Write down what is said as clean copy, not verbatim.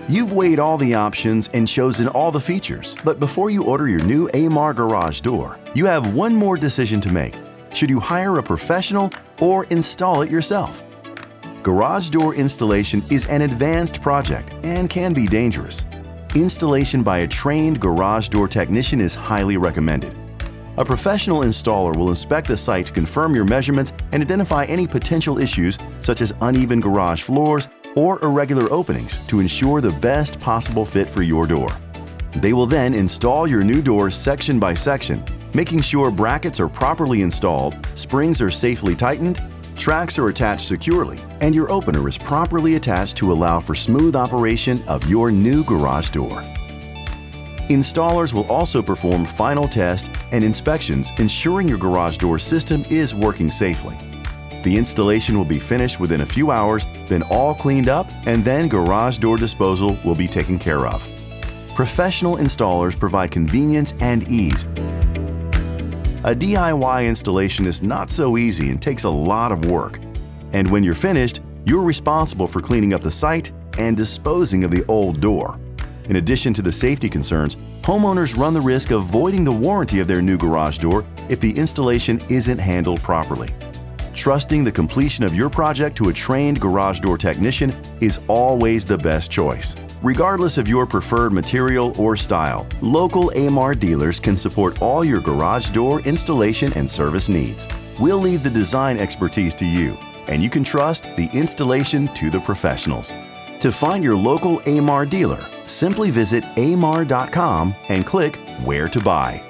You've weighed all the options and chosen all the features, but before you order your new AMAR garage door, you have one more decision to make. Should you hire a professional or install it yourself? Garage door installation is an advanced project and can be dangerous. Installation by a trained garage door technician is highly recommended. A professional installer will inspect the site to confirm your measurements and identify any potential issues such as uneven garage floors or irregular openings to ensure the best possible fit for your door. They will then install your new door section by section, making sure brackets are properly installed, springs are safely tightened, tracks are attached securely, and your opener is properly attached to allow for smooth operation of your new garage door. Installers will also perform final test and inspections, ensuring your garage door system is working safely. The installation will be finished within a few hours, then all cleaned up, and then garage door disposal will be taken care of. Professional installers provide convenience and ease. A DIY installation is not so easy and takes a lot of work. And when you're finished, you're responsible for cleaning up the site and disposing of the old door. In addition to the safety concerns, homeowners run the risk of voiding the warranty of their new garage door if the installation isn't handled properly. Trusting the completion of your project to a trained garage door technician is always the best choice. Regardless of your preferred material or style, local AMAR dealers can support all your garage door installation and service needs. We'll leave the design expertise to you, and you can trust the installation to the professionals. To find your local AMAR dealer, simply visit amar.com and click Where to Buy.